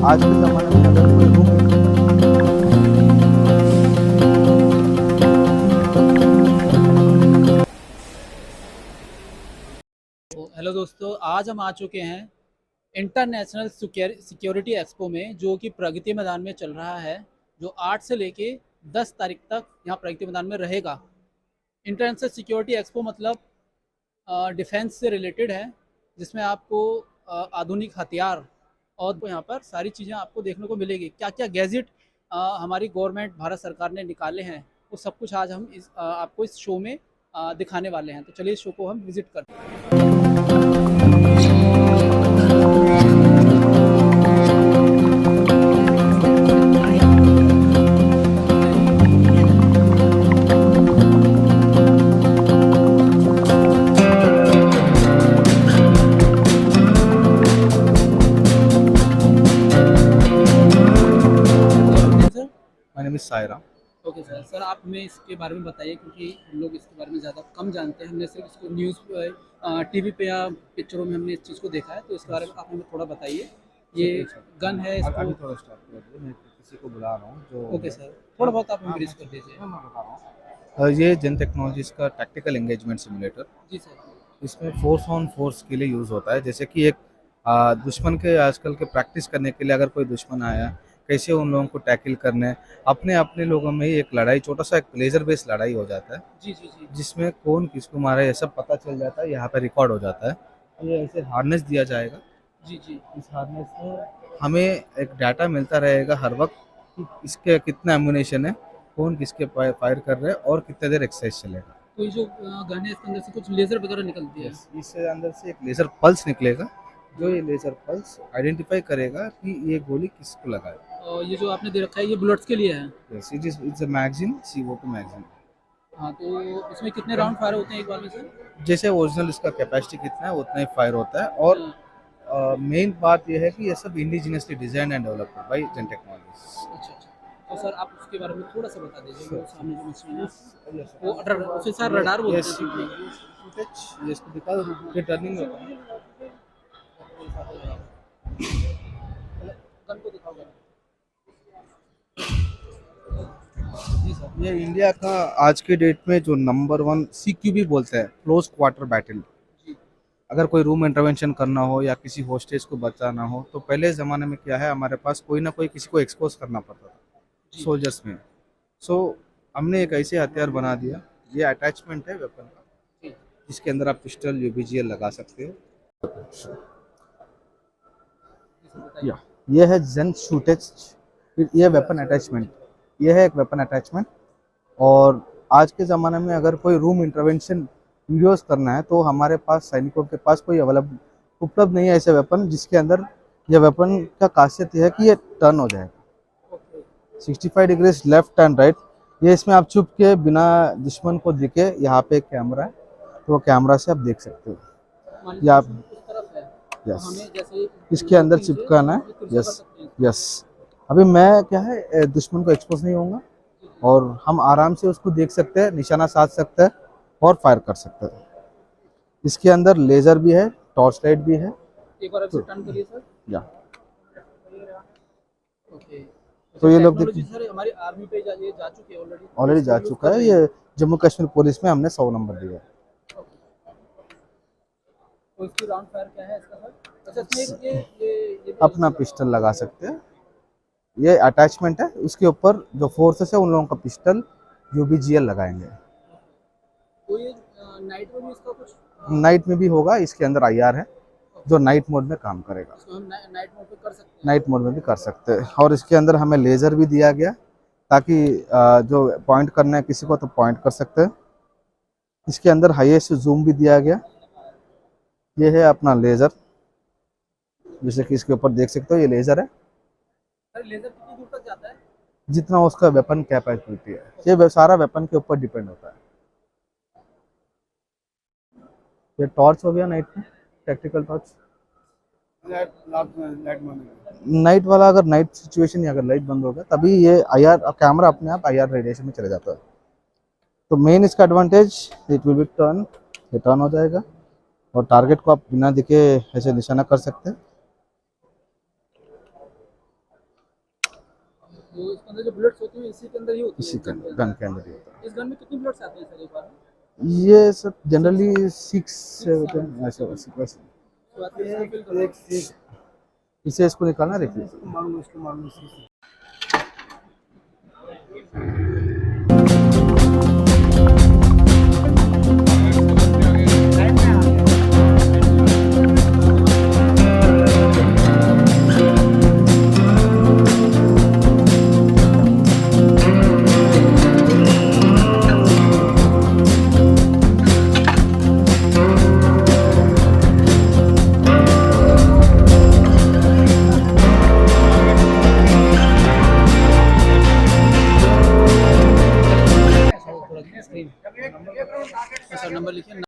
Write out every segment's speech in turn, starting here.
आज के ज़माने में अगर कोई हेलो दोस्तों, आज हम आ चुके हैं इंटरनेशनल सिक्योरिटी एक्सपो में, जो कि प्रगति मैदान में चल रहा है, जो 8 से लेके 10 तारीख तक यहाँ प्रगति मैदान में रहेगा। इंटरनेशनल सिक्योरिटी एक्सपो मतलब डिफेंस से रिलेटेड है, जिसमें आपको आधुनिक हथियार और यहाँ पर सारी चीज़ें आपको देखने को मिलेगी। क्या क्या गैजेट हमारी गवर्नमेंट भारत सरकार ने निकाले हैं, वो सब कुछ आज हम आपको इस शो में दिखाने वाले हैं। तो चलिए इस शो को हम विजिट करते हैं। My name is Saira. Okay sir, आप हमें इसके बारे में बताइए, क्योंकि हम लोग इसके बारे में ज़्यादा कम जानते हैं। हमने सिर्फ इसको न्यूज़ टीवी पे या पिक्चरों में हमने इस चीज़ को देखा है। तो इसके बारे में आप हमें थोड़ा बताइए। ये गन है, इसको अभी थोड़ा स्टॉप कर दीजिए, मैं किसी को बुला रहा हूँ जो। ओके सर, थोड़ा बहुत आप हमें ब्रीफ कर दीजिए। मैं बता रहा हूँ। ये जेन टेक्नोलॉजीज का टैक्टिकल एंगेजमेंट सिमुलेटर। जी सर। इसमें फोर्स ऑन फोर्स के लिए यूज़ होता है। जैसे कि एक दुश्मन के आजकल के प्रैक्टिस करने के लिए अगर कोई दुश्मन आया, कैसे उन लोगों को टैकल करने, अपने अपने लोगों में ही एक लड़ाई, छोटा सा एक लेजर बेस्ड लड़ाई हो जाता है, जी जी जी। जिसमें कौन किसको मारा है ये सब पता चल जाता है, यहाँ पे रिकॉर्ड हो जाता है। ये ऐसे हार्नेस दिया जाएगा। जी जी। इस हार्नेस में हमें एक डाटा मिलता रहेगा हर वक्त कि इसके कितना एमुनेशन है, कौन किसके फायर कर रहे हैं और कितने देर एक्सरसाइज चलेगा। तो ये जो गन है, इसके अंदर से कुछ लेज़र वगैरह निकलती है? इससे अंदर से एक लेजर पल्स निकलेगा, जो ये लेजर पल्स आइडेंटिफाई करेगा कि ये गोली किसको लगा है। और ये जो आपने दे रखा है, ये बुलेट्स के लिए है? Yes, it's a magazine, CO2 magazine. हाँ, तो इसमें कितने राउंड फायर होते हैं एक बार में सर? जैसे ओरिजिनल इसका कैपेसिटी कितना है उतना ही फायर होता है। और मेन बात यह है कि ये सब indigenously design and developed by Zen technologies. अच्छा अच्छा। तो सर आप उसके बारे में थोड़ा सा बता दीजिए। वो सामने जो मशीन है, वो उसे सर रडार बोलते हैं। ये इसको दिखा दो, ये टर्निंग होता है। गन को दिखाओगे? जी सर, ये इंडिया का आज के डेट में जो नंबर 1 CQB बोलते हैं, क्लोज क्वार्टर बैटल। जी अगर कोई रूम इंटरवेंशन करना हो या किसी होस्टेज को बचाना हो, तो पहले ज़माने में क्या है, हमारे पास कोई ना कोई किसी को एक्सपोज करना पड़ता था जी सोल्जर्स में। सो हमने एक ऐसे हथियार बना दिया, ये अटैचमेंट है वेपन का, जी। जिसके अंदर आप पिस्टल UBGL लगा सकते हो। बताइए। या ये है जेन शूटेज, ये वेपन अटैचमेंट, ये है एक वेपन अटैचमेंट। और आज के ज़माने में अगर कोई रूम इंटरवेंशन यूज़ करना है, तो हमारे पास सैनिकों के पास कोई अवेलेबल उपलब्ध नहीं है ऐसे वेपन, जिसके अंदर ये वेपन का खासियत यह है कि ये टर्न हो जाएगा 65 डिग्रीज लेफ्ट एंड राइट। ये इसमें आप चुप के बिना दुश्मन को दिखे, यहाँ पे एक कैमरा है, तो वो कैमरा से आप देख सकते हो। मान या लीजिए आप उस तरफ है, तो यस, हमें जैसे इसके अंदर लूपिंग से चिपकाना है। ये तिरछा कर यस सकते हैं। यस। अभी मैं क्या है, दुश्मन को एक्सपोज नहीं होऊंगा और हम आराम से उसको देख सकते हैं, निशाना साध सकते हैं और फायर कर सकते हैं। इसके अंदर लेजर भी है, टॉर्च लाइट भी है। एक बार इसे टर्न करिए सर। या ओके। तो ये लोग टेक्नोलॉजी देखिए, सर हमारी आर्मी पे ये जा चुकी है ऑलरेडी? ऑलरेडी जा चुका है। ये जम्मू कश्मीर पुलिस में हमने 100 नंबर दिया है। तो इसकी राउंड फायर क्या है इसका सर? अच्छा, इसमें ये भी अपना पिस्टल लगा सकते हैं, ये अटैचमेंट है, उसके ऊपर जो फोर्सेस है उन लोगों का पिस्टल UBGL लगाएंगे। तो ये नाइट में भी इसका कुछ नाइट में भी होगा, इसके अंदर IR है जो नाइट मोड में काम करेगा। इसको हम नाइट मोड पे कर सकते हैं? नाइट मोड में भी कर सकते हैं। और इसके अंदर हमें लेज़र भी दिया गया, ताकि जो पॉइंट करना है किसी को तो पॉइंट कर सकते हैं। इसके अंदर हाईएस्ट जूम भी दिया गया। ये है अपना लेज़र, जैसे कि इसके ऊपर देख सकते हो, ये लेज़र है। सर लेजर कितनी दूर तक जाता है? जितना उसका वेपन कैपेसिटी है, ये सारा वेपन के ऊपर डिपेंड होता है। ये टॉर्च हो गया नाइट में, टैक्टिकल टॉर्च। नाइट वाला अगर नाइट सिचुएशन या अगर लाइट बंद हो गया, तभी ये IR कैमरा अपने आप IR रेडिएशन में चले जाता है। तो मेन इसका advantage, it will be turn, ये टर्न हो जाएगा और टारगेट को आप बिना दिखे ऐसे निशाना कर सकते हैं। तो इसके अंदर जो बुलेट्स होती हैं इसी के अंदर ही होती है इसी के गन अंदर, गन के अंदर ही होता इस गन में कितनी बुलेट्स आती हैं सर एक बार में? है। ये सब जनरली 6 से होते हैं ऐसे वैसे। तो आप इसको fill करो। इसे इसको निकालना देखिए। थोड़ा स्क्रीन सर नंबर लिखिए।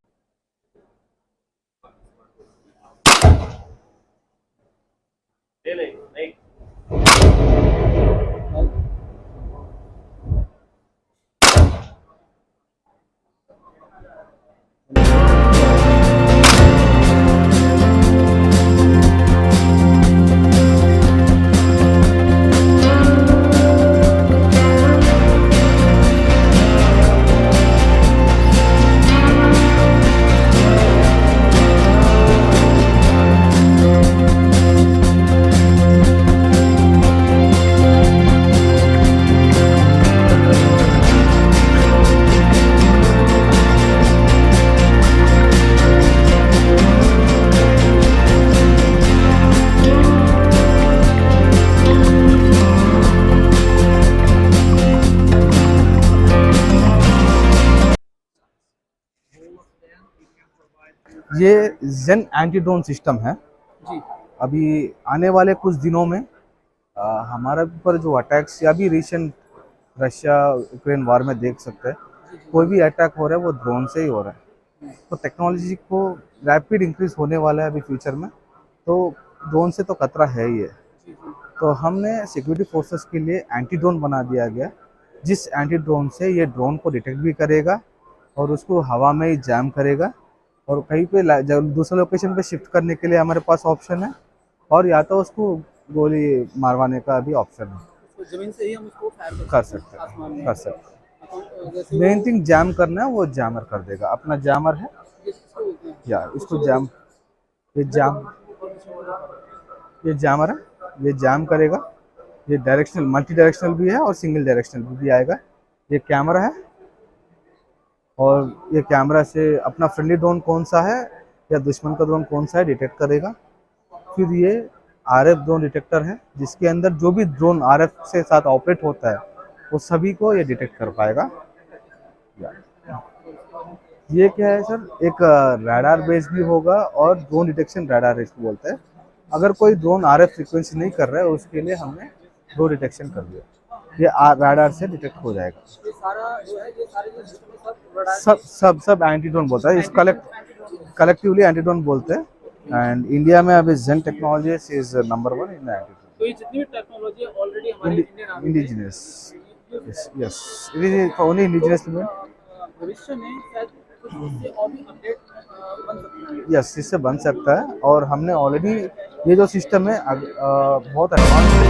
ये जेन एंटी ड्रोन सिस्टम है। जी अभी आने वाले कुछ दिनों में हमारे ऊपर जो अटैक्स या भी रिसेंट रशिया यूक्रेन वार में देख सकते हैं, कोई भी अटैक हो रहा है वो ड्रोन से ही हो रहा है। तो टेक्नोलॉजी को रैपिड इंक्रीज होने वाला है अभी फ्यूचर में, तो ड्रोन से तो खतरा है ही है। तो हमने सिक्योरिटी फोर्सेस के लिए एंटी ड्रोन बना दिया गया, जिस एंटी ड्रोन से ये ड्रोन को डिटेक्ट भी करेगा और उसको हवा में ही जैम करेगा, और कहीं पे दूसरे लोकेशन पे शिफ्ट करने के लिए हमारे पास ऑप्शन है, और या तो उसको गोली मारवाने का भी ऑप्शन है। तो जमीन से ही हम उसको फायर कर सकते आसमान हैं, में। कर सकते तो हैं। जैसे मेन थिंग जैम करना है, वो जैमर कर देगा। अपना जैमर है जिसको बोलते हैं या इसको जैम, ये जैम, ये जैमर है, ये जैम करेगा। ये डायरेक्शनल, मल्टी डायरेक्शनल भी है और सिंगल डायरेक्शनल भी आएगा। ये कैमरा है, और ये कैमरा से अपना फ्रेंडली ड्रोन कौन सा है या दुश्मन का ड्रोन कौन सा है डिटेक्ट करेगा। फिर ये आरएफ ड्रोन डिटेक्टर है, जिसके अंदर जो भी ड्रोन आरएफ से साथ ऑपरेट होता है वो सभी को ये डिटेक्ट कर पाएगा। ये क्या है सर, एक रडार बेस भी होगा और ड्रोन डिटेक्शन रडार इसको बोलते हैं। अगर कोई ड्रोन आरएफ फ्रीक्वेंसी नहीं कर रहा है उसके लिए हमने ड्रोन डिटेक्शन कर दिया, ये रडार से डिटेक्ट हो जाएगा। ये सारा जो है, ये सारे जो सिस्टम है सब रडार सब एंटी ड्रोन बोलता है, इस कलेक्टिवली एंटी ड्रोन बोलते हैं। एंड इंडिया में अभी Zen Technologies is number 1 in anti तो ये जितनी भी टेक्नोलॉजी है ऑलरेडी हमारे drone, Indian army indigenous. Yes, it is only indigenous. भविष्य में शायद कुछ इससे और भी अपडेट बन सकता है। यस, इससे बन सकता है, और हमने ऑलरेडी ये जो सिस्टम है बहुत एडवांस है।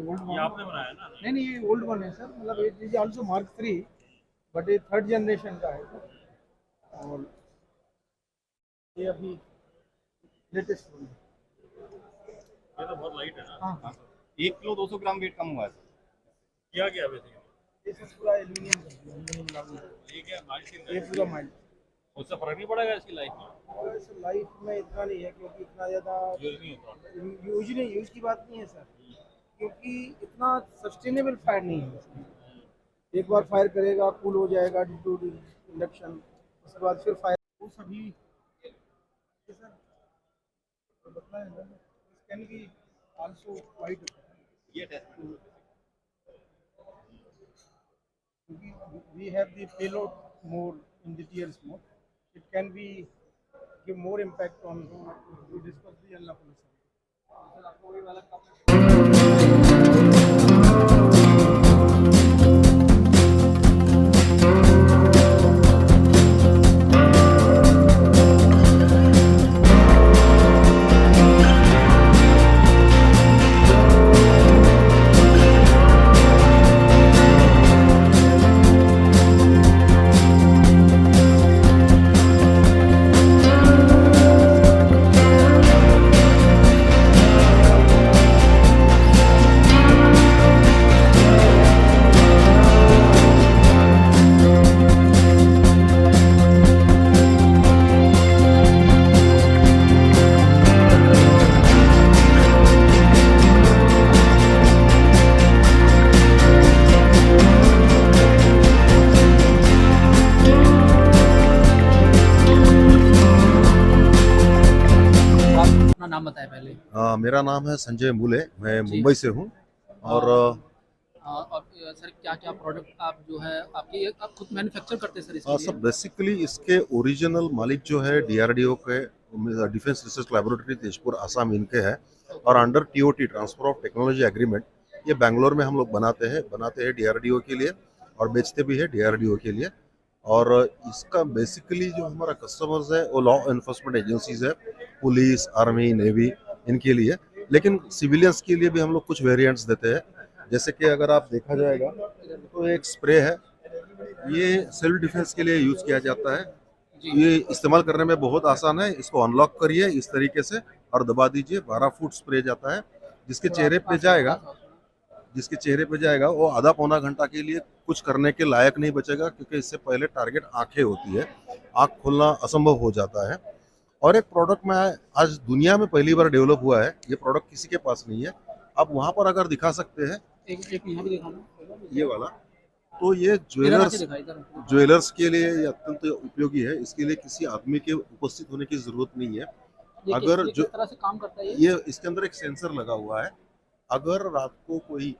ओल्ड ये आपने बनाया ना? नहीं नहीं, ये ओल्ड वन है सर, मतलब it is also mark 3, but ये थर्ड जनरेशन का है सर। और ये अभी लेटेस्ट वन है। ये तो बहुत लाइट है ना। हाँ, 1 किलो 200 ग्राम वेट कम हुआ है। क्या क्या बेसिकली ये सब पूरा एल्यूमिनियम लागू है, ये क्या माइल्ड ये पूरा माइल्ड। उससे फर्क नहीं पड़ेगा इसकी लाइफ में? और ऐसे लाइफ में इतना नहीं है, क्योंकि इतना ज़्यादा यूज नहीं होता। यूज की बात नहीं है सर, क्योंकि इतना सस्टेनेबल फायर नहीं है इसमें। एक बार फायर करेगा, कूल हो जाएगा ड्यू टू इंडक्शन, उसके बाद फिर फायर वो सभी सर तो बतला है sir, can be also white, ये अटैचमेंट क्योंकि we have the payload more in the tear smoke, it can be give more impact on to discuss the unlawful. अपना नाम बताएं पहले। मेरा नाम है संजय मूले, मैं जी। मुंबई से हूँ। और और सर क्या क्या प्रोडक्ट आप जो है आपकी आप खुद मैन्युफैक्चर करते हैं सर इसके सब लिए? बेसिकली इसके ओरिजिनल मालिक जो है डीआरडीओ के defence research laboratory Tezpur Assam इनके है। और under TOT transfer of technology agreement ये बेंगलोर में हम लोग बनाते हैं डीआरडीओ के लिए और बेचते भी है डीआरडीओ के लिए। और इसका बेसिकली जो हमारा कस्टमर्स है वो लॉ एनफोर्समेंट एजेंसीज है, पुलिस, आर्मी, नेवी, इनके लिए। लेकिन सिविलियंस के लिए भी हम लोग कुछ वेरिएंट्स देते हैं। जैसे कि अगर आप देखा जाएगा तो एक स्प्रे है, ये सेल्फ डिफेंस के लिए यूज किया जाता है। ये इस्तेमाल करने में बहुत आसान है। इसको अनलॉक करिए इस तरीके से और दबा दीजिए, 12 फुट स्प्रे जाता है। जिसके चेहरे पे जाएगा वो आधा पौना घंटा के लिए कुछ करने के लायक नहीं बचेगा, क्योंकि इससे पहले टारगेट आंखें होती है, आंख खोलना असंभव हो जाता है। और एक प्रोडक्ट में आज दुनिया में पहली बार डेवलप हुआ है, ये प्रोडक्ट किसी के पास नहीं है। आप वहां पर अगर दिखा सकते हैं एक यहाँ भी दिखाना, ये वाला, तो ये इधर आके दिखाई, इधर आके। ज्वेलर्स के लिए ये अत्यंत उपयोगी है। इसके लिए किसी आदमी के उपस्थित होने की जरूरत नहीं है। अगर ये जो किस तरह से काम करता है ये इसके अंदर एक सेंसर लगा हुआ है। अगर रात को कोई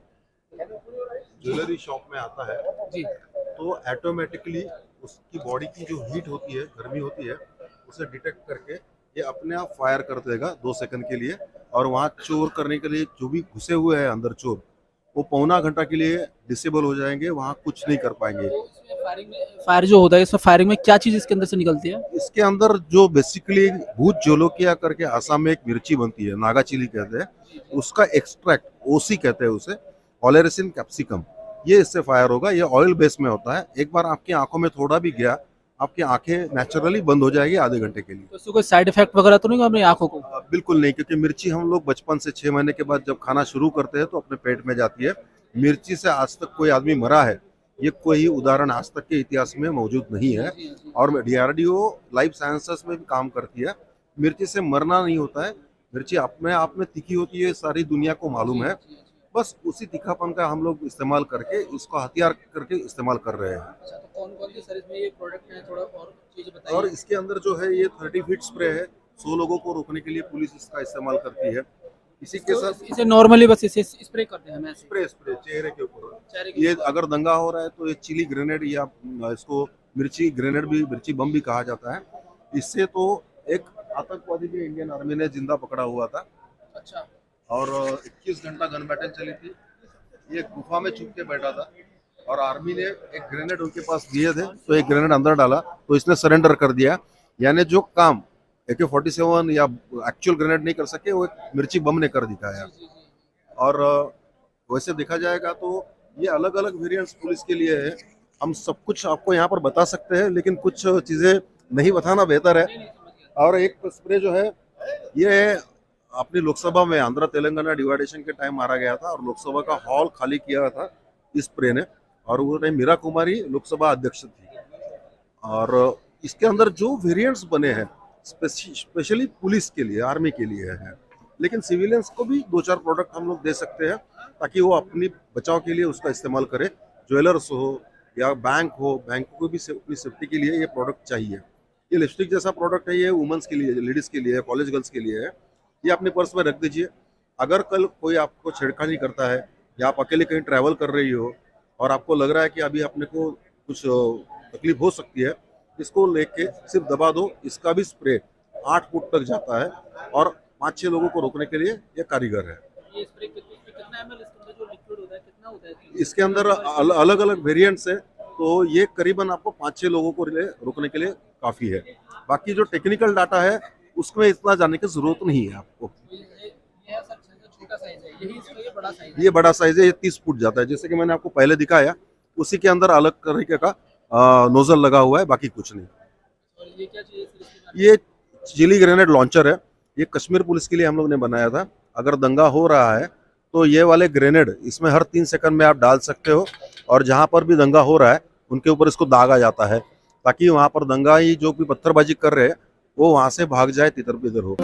ज्वेलरी शॉप में आता है जी, तो ऑटोमेटिकली उसकी बॉडी की जो हीट होती है, गर्मी होती है, उसे डिटेक्ट करके ये अपने आप फायर कर देगा 2 सेकंड के लिए। और वहाँ चोर करने के लिए जो भी घुसे हुए हैं अंदर चोर, वो पौना घंटा के लिए डिसेबल हो जाएंगे, वहाँ कुछ नहीं कर पाएंगे। तो इसमें फायर जो होता है, इसमें फायरिंग में क्या चीज इसके अंदर से निकलती है? इसके अंदर जो बेसिकली भूत जोलोकिया करके आसाम में एक मिर्ची बनती है, नागा चिली कहते हैं, उसका एक्सट्रैक्ट ओसी कहते हैं उसे, ओलेरिसिन कैप्सिकम, ये इससे फायर होगा। ये ऑयल बेस में होता है। एक बार आपकी आंखों में थोड़ा भी गया, आपकी आंखें नेचुरली बंद हो जाएगी आधे घंटे के लिए। तो इससे कोई साइड इफेक्ट वगैरह तो नहीं होगा अपनी आंखों को? बिल्कुल नहीं, क्योंकि मिर्ची हम लोग बचपन से 6 महीने के बाद जब खाना शुरू करते हैं तो अपने पेट में जाती है। मिर्ची से आज तक कोई आदमी मरा है, ये कोई उदाहरण आज तक के इतिहास में मौजूद नहीं है। और डीआरडीओ लाइफ साइंसेस में भी काम करती है। मिर्ची से मरना नहीं होता है। मिर्ची अपने आप में तीखी होती है, सारी दुनिया को मालूम है। बस उसी तीखापन का हम लोग इस्तेमाल करके इसको हथियार करके इस्तेमाल कर रहे हैं। अच्छा, तो कौन कौन सी सर इसमें ये प्रोडक्ट है, थोड़ा और चीजें बताइए। और इसके अंदर जो है ये 30 फीट स्प्रे है। 100 लोगों को रोकने के लिए पुलिस इसका इस्तेमाल करती है। इसी के साथ इसे नॉर्मली बस इसे स्प्रे करते हैं हमें ऐसे स्प्रे चेहरे के ऊपर। चेहरे के ये अगर दंगा हो रहा है तो ये चिली ग्रेनेड या इसको मिर्ची ग्रेनेड भी, मिर्ची बम भी कहा जाता है। इससे तो एक आतंकवादी भी इंडियन आर्मी ने जिंदा पकड़ा हुआ था। अच्छा, और 21 घंटा गन बैटल चली थी। ये गुफा में छुप के बैठा था और आर्मी ने एक ग्रेनेड उनके पास दिए थे, तो एक ग्रेनेड अंदर डाला तो इसने सरेंडर कर दिया। यानी जो काम AK-47 या एक्चुअल ग्रेनेड नहीं कर सके, वो एक मिर्ची बम ने कर दिखाया। और वैसे देखा जाएगा तो ये अलग अलग वेरिएंट्स पुलिस के लिए है। हम सब कुछ आपको यहाँ पर बता सकते हैं, लेकिन कुछ चीज़ें नहीं बताना बेहतर है। और एक स्प्रे जो है ये अपनी लोकसभा में आंध्र तेलंगाना डिवाइडेशन के टाइम मारा गया था और लोकसभा का हॉल खाली किया था इस स्प्रे ने, और वो टाइम मीरा कुमारी लोकसभा अध्यक्ष थी। और इसके अंदर जो वेरिएंट्स बने हैं स्पेशली पुलिस के लिए, आर्मी के लिए है, लेकिन सिविलियंस को भी 2-4 प्रोडक्ट हम लोग दे सकते हैं ताकि वो अपनी बचाव के लिए उसका इस्तेमाल करे। ज्वेलर्स हो या बैंक हो, बैंक को भी अपनी सेफ्टी के लिए ये प्रोडक्ट चाहिए। ये लिपस्टिक जैसा प्रोडक्ट है, ये वुमेंस के लिए, लेडीज़ के लिए, कॉलेज गर्ल्स के लिए है। ये अपने पर्स में रख दीजिए। अगर कल कोई आपको छेड़खानी करता है या आप अकेले कहीं ट्रैवल कर रही हो और आपको लग रहा है कि अभी अपने को कुछ तकलीफ हो सकती है, इसको लेके सिर्फ दबा दो। इसका भी स्प्रे 8 फुट तक जाता है और 5-6 लोगों को रोकने के लिए ये कारीगर है। ये स्प्रे कितना ml इसके अंदर जो लिक्विड होता है कितना होता है? इसके अंदर अलग अलग वेरिएंट्स है, तो ये करीबन आपको 5-6 लोगों को रोकने के लिए काफ़ी है। बाकी जो टेक्निकल डाटा है उसमें इतना जाने की जरूरत नहीं है आपको। ये सर छोटा साइज है, यही इसका ये बड़ा साइज है। ये बड़ा साइज है, ये 30 फुट जाता है। जैसे कि मैंने आपको पहले दिखाया, उसी के अंदर अलग तरीके का नोजल लगा हुआ है, बाकी कुछ नहीं। और ये क्या चीज़ है सर इसके बारे ये चिली ग्रेनेड लॉन्चर है। ये कश्मीर पुलिस के लिए हम लोग ने बनाया था। अगर दंगा हो रहा है तो ये वाले ग्रेनेड इसमें हर 3 सेकंड में आप डाल सकते हो, और जहाँ पर भी दंगा हो रहा है उनके ऊपर इसको दागा जाता है ताकि वहाँ पर दंगाई जो भी पत्थरबाजी कर रहे हैं वो वहाँ से भाग जाए, तितर बितर हो।